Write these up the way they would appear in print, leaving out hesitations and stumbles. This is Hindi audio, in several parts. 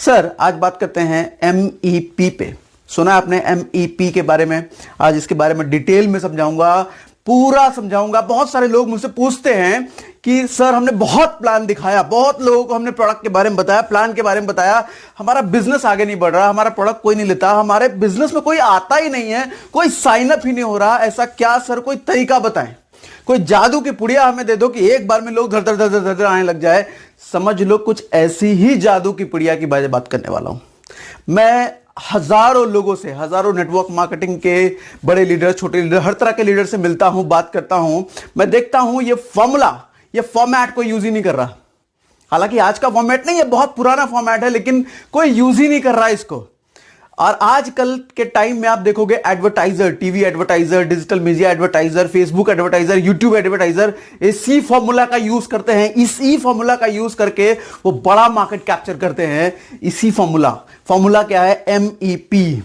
सर आज बात करते हैं MEP पे। सुना है आपने MEP के बारे में? आज इसके बारे में डिटेल में समझाऊंगा, पूरा समझाऊंगा। बहुत सारे लोग मुझसे पूछते हैं कि सर हमने बहुत प्लान दिखाया, बहुत लोगों को हमने प्रोडक्ट के बारे में बताया, प्लान के बारे में बताया, हमारा बिजनेस आगे नहीं बढ़ रहा, हमारा प्रोडक्ट कोई नहीं लेता, हमारे बिजनेस में कोई आता ही नहीं है, कोई साइन अप ही नहीं हो रहा। ऐसा क्या सर? कोई तरीका बताएं, कोई जादू की पुड़िया हमें दे दो कि एक बार में लोग धर धर धर धर धर आने लग जाए। समझ लो कुछ ऐसी ही जादू की पुड़िया की बात करने वाला हूं। मैं हजारों लोगों से, हजारों नेटवर्क मार्केटिंग के बड़े लीडर, छोटे लीडर, हर तरह के लीडर से मिलता हूं, बात करता हूं। मैं देखता हूं ये फॉर्मूला, ये फॉर्मेट कोई यूज ही नहीं कर रहा। हालांकि आज का फॉर्मेट नहीं है, बहुत पुराना फॉर्मेट है, लेकिन कोई यूज ही नहीं कर रहा इसको। और आजकल के टाइम में आप देखोगे advertiser, TV advertiser, digital media advertiser, Facebook advertiser, YouTube advertiser इसी फॉर्मूला का यूज करते हैं। इसी फॉर्मूला का यूज करके वो बड़ा मार्केट कैप्चर करते हैं। इसी फॉर्मूला क्या है? MEP,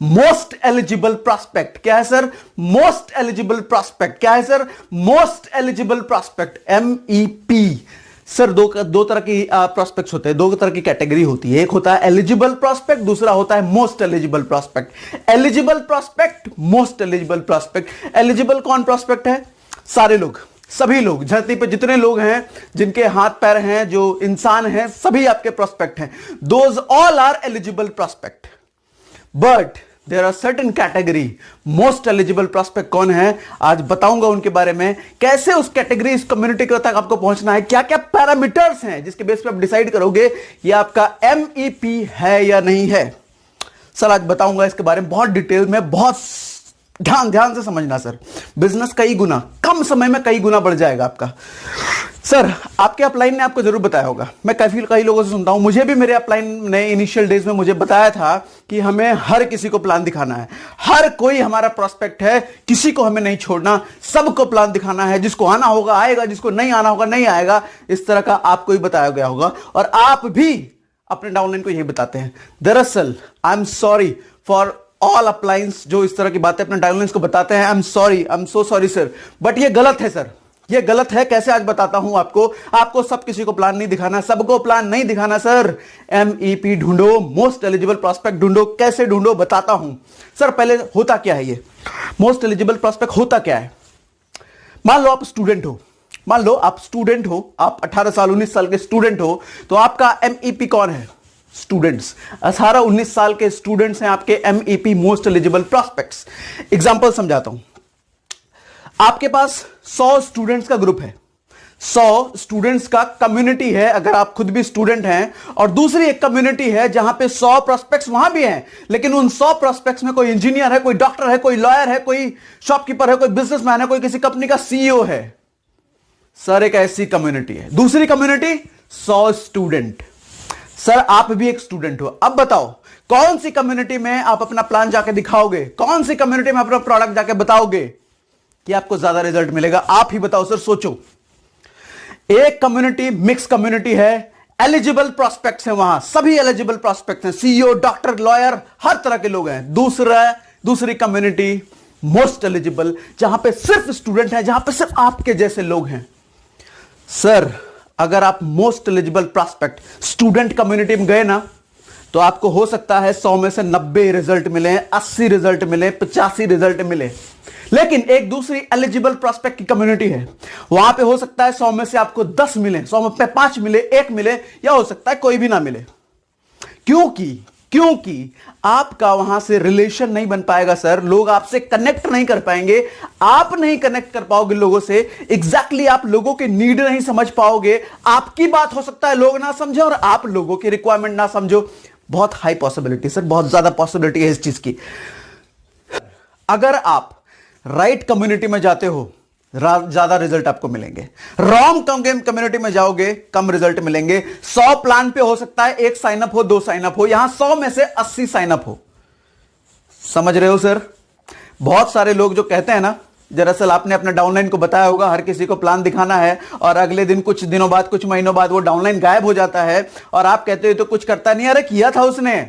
most eligible prospect. क्या है सर? Most eligible prospect. क्या है sir? Most eligible prospect, MEP। Sir दो तरह की प्रॉस्पेक्ट्स होते हैं, दो तरह की कैटेगरी होती है। एक होता है एलिजिबल प्रॉस्पेक्ट, दूसरा होता है most eligible prospect. Eligible prospect, most eligible prospect. Eligible कौन प्रॉस्पेक्ट है? सारे लोग, सभी लोग, धरती पे जितने लोग हैं, जिनके हाथ पैर हैं, जो इंसान हैं, सभी आपके प्रॉस्पेक्ट हैं। Those all are eligible prospect. But there are certain category most eligible prospect. कौन है? आज बताऊंगा उनके बारे में, कैसे उस कैटेगरी, इस कम्युनिटी तक आपको पहुंचना है, क्या क्या पैरामीटर्स हैं जिसके बेस पे आप डिसाइड करोगे ये आपका MEP है या नहीं है। सर आज बताऊंगा इसके बारे में बहुत डिटेल में, बहुत ध्यान से समझना सर। बिजनेस कई गुना, कम समय में कई गुना बढ़ जाएगा आपका। सर आपके अपलाइन ने आपको जरूर बताया होगा, मैं कई लोगों से सुनता हूं, मुझे भी मेरे अपलाइन ने इनिशियल डेज में मुझे बताया था कि हमें हर किसी को प्लान दिखाना है, हर कोई हमारा प्रोस्पेक्ट है, किसी को हमें नहीं छोड़ना, सबको प्लान दिखाना है, जिसको आना होगा आएगा, जिसको नहीं आना होगा नहीं आएगा। इस तरह का आपको ही बताया गया होगा और आप भी अपने डाउनलाइन को यही बताते हैं। दरअसल I am sorry for all appliances जो इस तरह की बातें अपने डाउनलाइंस को बताते हैं। I am so sorry sir, but ये गलत है सर, ये गलत है। कैसे? आज बताता हूं आपको सब किसी को प्लान नहीं दिखाना, सबको प्लान नहीं दिखाना सर। MEP ढूंढो, मोस्ट एलिजिबल प्रॉस्पेक्ट ढूंढो। कैसे ढूंढो बताता हूं। सर पहले होता क्या है ये मोस्ट एलिजिबल प्रॉस्पेक्ट? होता क्या है? मान लो आप स्टूडेंट हो, आप 18 साल 19 साल के स्टूडेंट हो, तो आपका MEP कौन है? स्टूडेंट्स। 18-19 साल के स्टूडेंट्स हैं आपके MEP, most eligible prospects. Example समझाता हूं। आपके पास 100 स्टूडेंट्स का ग्रुप है, 100 स्टूडेंट्स का कम्युनिटी है, अगर आप खुद भी स्टूडेंट हैं, और दूसरी एक कम्युनिटी है जहां पे 100 प्रोस्पेक्ट्स वहां भी हैं, लेकिन उन 100 प्रोस्पेक्ट्स में कोई इंजीनियर है, कोई डॉक्टर है, कोई लॉयर है, कोई शॉपकीपर है, कोई बिजनेसमैन है, कोई किसी कंपनी का CEO है। सर एक ऐसी कम्युनिटी है। दूसरी कम्युनिटी 100 स्टूडेंट। सर आप भी एक स्टूडेंट हो। अब बताओ कौन सी कम्युनिटी में आप अपना प्लान जाके दिखाओगे, कौन सी कम्युनिटी में अपना प्रोडक्ट जाके बताओगे कि आपको ज्यादा रिजल्ट मिलेगा? आप ही बताओ सर, सोचो। एक कम्युनिटी मिक्स कम्युनिटी है, एलिजिबल प्रॉस्पेक्ट्स हैं, वहां सभी एलिजिबल प्रॉस्पेक्ट्स हैं, CEO, डॉक्टर, लॉयर, हर तरह के लोग हैं। दूसरी कम्युनिटी मोस्ट एलिजिबल, जहां पे सिर्फ स्टूडेंट हैं, जहां पे सिर्फ आपके जैसे लोग हैं। सर अगर आप most eligible prospect student community में गए ना, तो आपको हो सकता है 100 में से 90 रिजल्ट मिले, 80 रिजल्ट मिले, 85 रिजल्ट मिले। लेकिन एक दूसरी एलिजिबल प्रॉस्पेक्ट की कम्युनिटी है, वहां पे हो सकता है 100 में से आपको 10 मिले, 100 में 5 मिले, 1 मिले, या हो सकता है कोई भी ना मिले। क्योंकि आपका वहां से रिलेशन नहीं बन पाएगा सर, लोग आपसे कनेक्ट नहीं कर पाएंगे, आप नहीं कनेक्ट कर पाओगे लोगों से, एग्जैक्टली आप लोगों के नीड नहीं समझ पाओगे, आपकी बात हो सकता है लोग ना समझे और आप लोगों की रिक्वायरमेंट ना समझो। बहुत हाई पॉसिबिलिटी सर, बहुत ज्यादा पॉसिबिलिटी है इस चीज की। अगर आप राइट कम्युनिटी में जाते हो, ज्यादा रिजल्ट आपको मिलेंगे। रॉन्ग कम्युनिटी में जाओगे, कम रिजल्ट मिलेंगे। 100 प्लान पे हो सकता है 1 साइनअप हो, 2 साइनअप हो, यहां 100 में से 80 साइनअप हो। समझ रहे हो सर? बहुत सारे लोग जो कहते हैं ना, दरअसल आपने अपने डाउनलाइन को बताया होगा हर किसी को प्लान दिखाना है, और अगले दिन कुछ दिनों बाद, कुछ महीनों बाद वो डाउनलाइन गायब हो जाता है और आप कहते हो तो कुछ करता नहीं। अरे किया था उसने,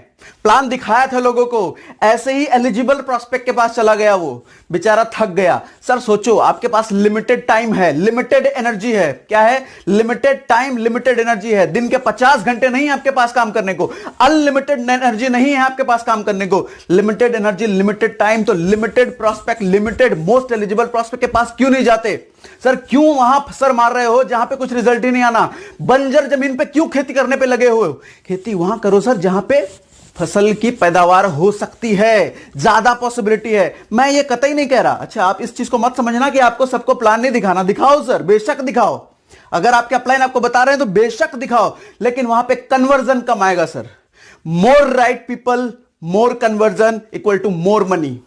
प्लान दिखाया था लोगों को, ऐसे ही एलिजिबल प्रोस्पेक्ट के पास चला गया, वो बेचारा थक गया। सर सोचो, आपके पास लिमिटेड टाइम है, लिमिटेड एनर्जी है। क्या है? लिमिटेड टाइम, लिमिटेड एनर्जी है। दिन के 50 घंटे नहीं है आपके पास काम करने को, अनलिमिटेड एनर्जी नहीं है आपके पास काम करने को। लिमिटेड एनर्जी, लिमिटेड टाइम, तो limited prospect, limited most eligible prospect के पास क्यों नहीं जाते? सर क्यों वहां सर मार रहे हो जहां पे कुछ रिजल्ट ही नहीं आना? बंजर जमीन पे क्यों खेती करने पे लगे हुए हो? खेती वहां करो सर जहां पे फसल की पैदावार हो सकती है, ज्यादा पॉसिबिलिटी है। मैं ये कतई नहीं कह रहा, अच्छा आप इस चीज को मत समझना कि आपको सबको प्लान नहीं दिखाना, दिखाओ सर, बेशक दिखाओ। अगर आपके अपलाइन आपको बता रहे हैं तो बेशक दिखाओ, लेकिन वहां पे कन्वर्जन कम आएगा sir. More right people, more conversion equal to more money.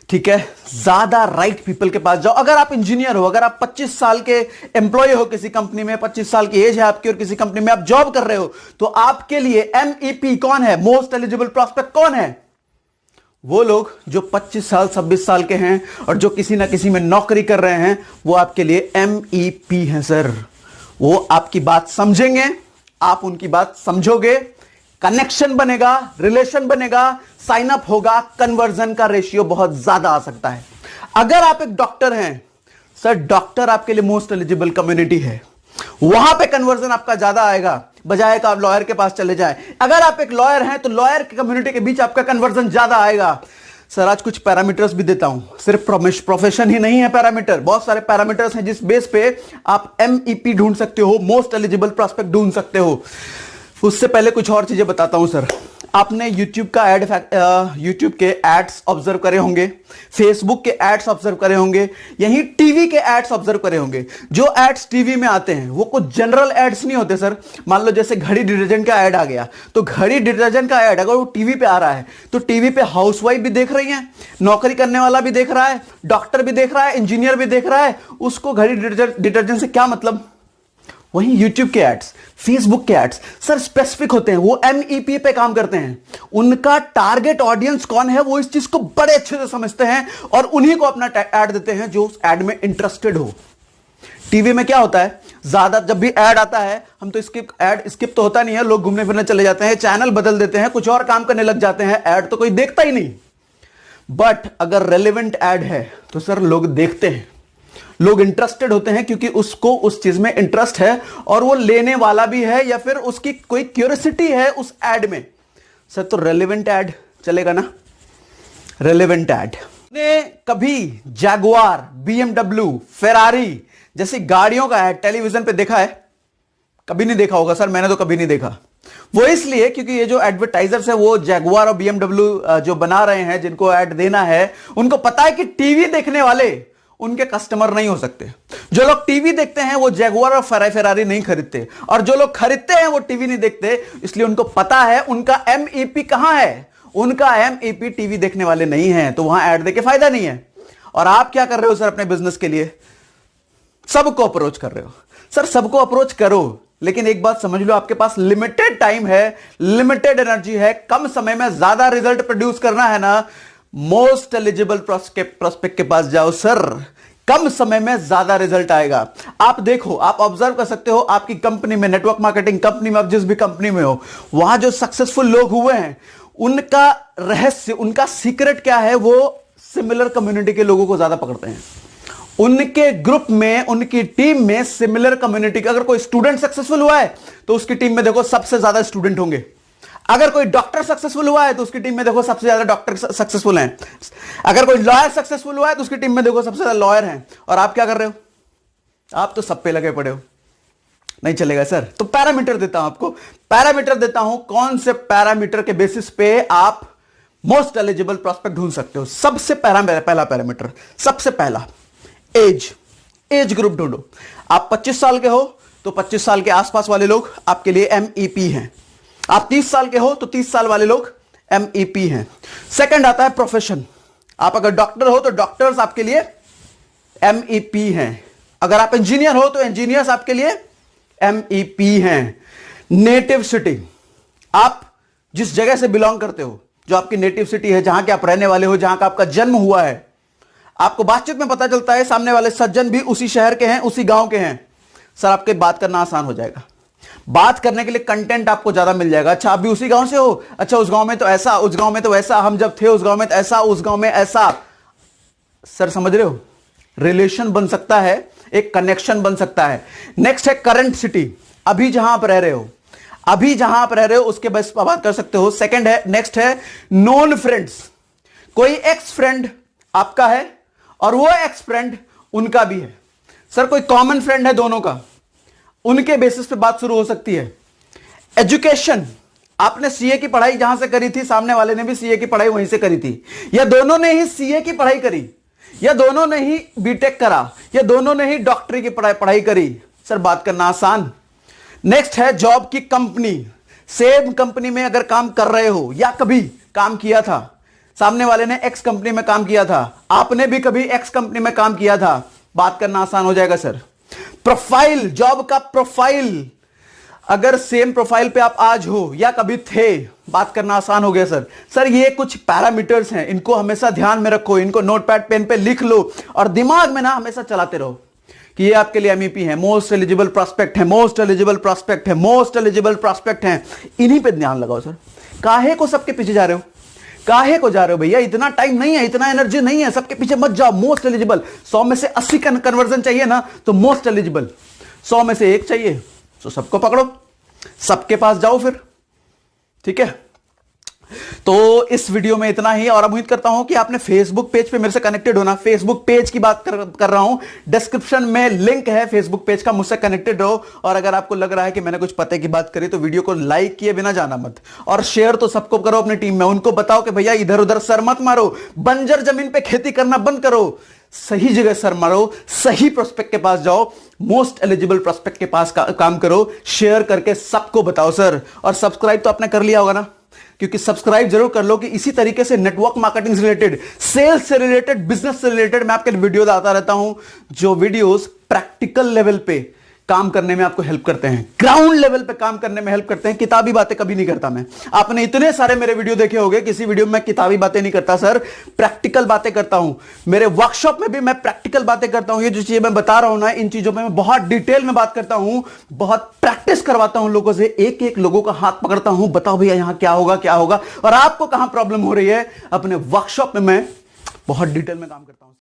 ठीक है, ज्यादा राइट पीपल के पास जाओ। अगर आप इंजीनियर हो, अगर आप 25 साल के एम्प्लॉय हो किसी कंपनी में, 25 साल की एज है आपकी और किसी कंपनी में आप जॉब कर रहे हो, तो आपके लिए एमईपी कौन है? मोस्ट एलिजिबल प्रोस्पेक्ट कौन है? वो लोग जो 25 साल 26 साल के हैं और जो किसी ना किसी में नौकरी कर रहे हैं, वो आपके लिए एमईपी हैं सर। वो आपकी बात समझेंगे, आप उनकी बात समझोगे, कनेक्शन बनेगा, रिलेशन बनेगा, साइन अप होगा, कन्वर्जन का रेशियो बहुत ज्यादा आ सकता है। अगर आप एक डॉक्टर हैं सर, डॉक्टर आपके लिए मोस्ट एलिजिबल कम्युनिटी है, वहां पे कन्वर्जन आपका ज्यादा आएगा, बजाय का आप लॉयर के पास चले जाएं। अगर आप एक लॉयर हैं तो लॉयर की कम्युनिटी के बीच आपका कन्वर्जन ज्यादा आएगा। सर आज कुछ पैरामीटर्स भी देता हूं, सिर्फ प्रोफेशन ही नहीं है पैरामीटर, बहुत सारे पैरामीटर्स हैं जिस बेस पे आप एमईपी ढूंढ सकते हो, मोस्ट एलिजिबल प्रोस्पेक्ट ढूंढ सकते हो। उससे पहले कुछ और चीजें बताता हूं सर। आपने YouTube का YouTube के एड्स ऑब्जर्व करे होंगे, Facebook के एड्स ऑब्जर्व करे होंगे, यहीं टीवी के एड्स ऑब्जर्व करे होंगे। जो एड्स टीवी में आते हैं वो कुछ जनरल एड्स नहीं होते सर। मान लो जैसे घड़ी डिटर्जेंट का एड आ गया, तो घड़ी डिटर्जेंट का एड अगर वो टीवी पे आ रहा है तो टीवी पे हाउसवाइफ भी देख रही है, नौकरी करने वाला भी देख रहा है, डॉक्टर भी देख रहा है, इंजीनियर भी देख रहा है, उसको घड़ी डिटर्जेंट से क्या मतलब? वहीं YouTube के एड्स, Facebook के एड्स सर स्पेसिफिक होते हैं, वो एमईपी पे काम करते हैं। उनका टारगेट ऑडियंस कौन है वो इस चीज को बड़े अच्छे से समझते हैं और उन्हीं को अपना एड देते हैं जो उस एड में इंटरेस्टेड हो। टीवी में क्या होता है, ज्यादा जब भी एड आता है हम तो स्किप तो होता नहीं है, लोग घूमने फिरने चले जाते हैं, चैनल बदल देते हैं, कुछ और काम करने लग जाते हैं, एड तो कोई देखता ही नहीं। बट अगर रेलेवेंट एड है तो सर लोग देखते हैं, लोग इंटरेस्टेड होते हैं, क्योंकि उसको उस चीज में इंटरेस्ट है और वो लेने वाला भी है या फिर उसकी कोई क्यूरियोसिटी है उस एड में। सर तो रेलेवेंट एड चलेगा ना, रेलेवेंट एड। ने कभी जैगुआर, BMW, फेरारी जैसी गाड़ियों का एड टेलीविजन पे देखा है? कभी नहीं देखा होगा सर, मैंने तो कभी नहीं देखा। वो इसलिए क्योंकि ये जो एडवर्टाइजर्स है वो जैगुआर और BMW जो बना रहे हैं, जिनको एड देना है, उनको पता है कि टीवी देखने वाले उनके कस्टमर नहीं हो सकते। जो लोग टीवी देखते हैं वो जैगुआर और फेरारी नहीं खरीदते, और जो लोग खरीदते हैं वो टीवी नहीं देखते, इसलिए उनको पता है उनका एमईपी कहां है। उनका एमईपी टीवी देखने वाले नहीं है, तो वहां ऐड देके फायदा नहीं है। और आप क्या कर रहे हो सर अपने बिजनेस के लिए? सबको अप्रोच कर रहे हो। सर सबको अप्रोच करो, लेकिन एक बात समझ लो, आपके पास लिमिटेड टाइम है, लिमिटेड एनर्जी है, कम समय में ज्यादा रिजल्ट प्रोड्यूस करना है ना, मोस्ट एलिजिबल प्रोस्पेक्ट के पास जाओ सर, कम समय में ज्यादा रिजल्ट आएगा। आप देखो, आप ऑब्जर्व कर सकते हो आपकी कंपनी में, नेटवर्क मार्केटिंग कंपनी में, आप जिस भी कंपनी में हो, वहां जो सक्सेसफुल लोग हुए हैं उनका रहस्य, उनका सीक्रेट क्या है? वो सिमिलर कम्युनिटी के लोगों को ज्यादा पकड़ते हैं। उनके ग्रुप में, उनकी टीम में सिमिलर कम्युनिटी का, अगर कोई स्टूडेंट सक्सेसफुल हुआ है तो उसकी टीम में देखो सबसे ज्यादा स्टूडेंट होंगे। अगर कोई डॉक्टर सक्सेसफुल हुआ है तो उसकी टीम में देखो सबसे ज्यादा डॉक्टर सक्सेसफुल हैं। अगर कोई लॉयर सक्सेसफुल हुआ है तो उसकी टीम में देखो सबसे ज्यादा लॉयर हैं। और आप क्या कर रहे हो? आप तो सब पे लगे पड़े हो। नहीं चलेगा सर। तो पैरामीटर देता हूं आपको, पैरामीटर देता हूं, कौन से पैरामीटर के बेसिस पे आप मोस्ट एलिजिबल प्रोस्पेक्ट ढूंढ सकते हो। सबसे पहला पैरामीटर, सबसे पहला एज ग्रुप ढूंढो। आप 25 साल के हो तो 25 साल के आसपास वाले लोग आपके लिए एमईपी हैं। आप 30 साल के हो तो 30 साल वाले लोग एमईपी हैं। सेकंड आता है प्रोफेशन। आप अगर डॉक्टर हो तो डॉक्टर्स आपके लिए एमईपी हैं। अगर आप इंजीनियर हो तो इंजीनियर्स आपके लिए एमईपी हैं। नेटिव सिटी, आप जिस जगह से बिलोंग करते हो, जो आपकी नेटिव सिटी है, जहां के आप रहने वाले हो, जहां का आपका जन्म हुआ है, आपको बातचीत में पता चलता है सामने वाले सज्जन भी उसी शहर के हैं, उसी गांव के हैं, सर आपके बात करना आसान हो जाएगा। बात करने के लिए कंटेंट आपको ज्यादा मिल जाएगा। अच्छा आप भी उसी गांव से हो, अच्छा उस गांव में तो ऐसा, उस गांव में तो वैसा, हम जब थे उस गांव में तो ऐसा, उस गांव में ऐसा। सर समझ रहे हो, रिलेशन बन सकता है, एक कनेक्शन बन सकता है। नेक्स्ट है करंट सिटी, अभी जहां आप रह रहे हो, अभी जहां आप रह रहे हो उसके बस बात कर सकते हो। सेकंड है, नेक्स्ट है नॉन फ्रेंड्स, कोई एक्स फ्रेंड आपका है और वो एक्स फ्रेंड उनका भी है। सर कोई कॉमन फ्रेंड है दोनों का, उनके बेसिस पे बात शुरू हो सकती है। एजुकेशन, आपने सीए की पढ़ाई जहां से करी थी, सामने वाले ने भी सीए की पढ़ाई वहीं से करी थी, या दोनों ने ही सीए की पढ़ाई करी, या दोनों ने ही बीटेक करा, या दोनों ने ही डॉक्टरी की पढ़ाई करी। सर बात करना आसान। नेक्स्ट है जॉब की कंपनी, सेम कंपनी में अगर काम कर रहे हो या कभी काम किया था, सामने वाले ने एक्स कंपनी में काम किया था, आपने भी कभी एक्स कंपनी में काम किया था, बात करना आसान हो जाएगा सर। प्रोफाइल, जॉब का प्रोफाइल, अगर सेम प्रोफाइल पे आप आज हो या कभी थे, बात करना आसान हो गया सर। सर ये कुछ पैरामीटर्स हैं, इनको हमेशा ध्यान में रखो, इनको नोटपैड पेन पे लिख लो और दिमाग में ना हमेशा चलाते रहो कि ये आपके लिए एमईपी है, मोस्ट एलिजिबल प्रॉस्पेक्ट है, मोस्ट एलिजिबल प्रॉस्पेक्ट है, मोस्ट एलिजिबल प्रॉस्पेक्ट है। इन्हीं पे ध्यान लगाओ सर। काहे को सबके पीछे जा रहे हो, काहे को जा रहे हो भैया, इतना टाइम नहीं है, इतना एनर्जी नहीं है, सबके पीछे मत जाओ। मोस्ट एलिजिबल, 100 में से 80 का कन्वर्जन चाहिए ना, तो मोस्ट एलिजिबल 100 में से 1 चाहिए, तो सबको पकड़ो, सबके पास जाओ फिर, ठीक है। तो इस वीडियो में इतना ही, और उम्मीद करता हूं कि आपने फेसबुक पेज पे मेरे से कनेक्टेड होना। फेसबुक पेज की बात कर रहा हूं, डिस्क्रिप्शन में लिंक है फेसबुक पेज का, मुझसे कनेक्टेड रहो। और अगर आपको लग रहा है कि मैंने कुछ पते की बात करी तो वीडियो को लाइक किए बिना जाना मत, और शेयर तो सबको करो अपनी टीम में, उनको बताओ कि भैया इधर उधर सर मत मारो, बंजर जमीन पे खेती करना बंद करो, सही जगह सर मारो, सही प्रोस्पेक्ट के पास जाओ, मोस्ट एलिजिबल प्रोस्पेक्ट के पास काम करो, शेयर करके सबको बताओ सर। और सब्सक्राइब तो आपने कर लिया होगा ना, क्योंकि सब्सक्राइब जरूर कर लो कि इसी तरीके से नेटवर्क मार्केटिंग से रिलेटेड, सेल्स से रिलेटेड, बिजनेस से रिलेटेड मैं आपके वीडियो लाता रहता हूं, जो वीडियोस प्रैक्टिकल लेवल पे काम करने में आपको हेल्प करते हैं, ग्राउंड लेवल पे काम करने में हेल्प करते हैं। किताबी बातें कभी नहीं करता मैं, आपने इतने सारे मेरे वीडियो देखे होंगे, किसी वीडियो में मैं किताबी बातें नहीं करता सर, प्रैक्टिकल बातें करता हूं। मेरे वर्कशॉप में भी मैं प्रैक्टिकल बातें करता हूं। ये जो चीजें मैं बता रहा हूं ना, इन चीजों में मैं बहुत डिटेल में बात करता हूं, बहुत प्रैक्टिस करवाता हूं लोगों से, एक एक लोगों का हाथ पकड़ता हूं, बताओ भैया यहां क्या होगा, क्या होगा, और आपको कहां प्रॉब्लम हो रही है, अपने वर्कशॉप में मैं बहुत डिटेल में काम करता हूं।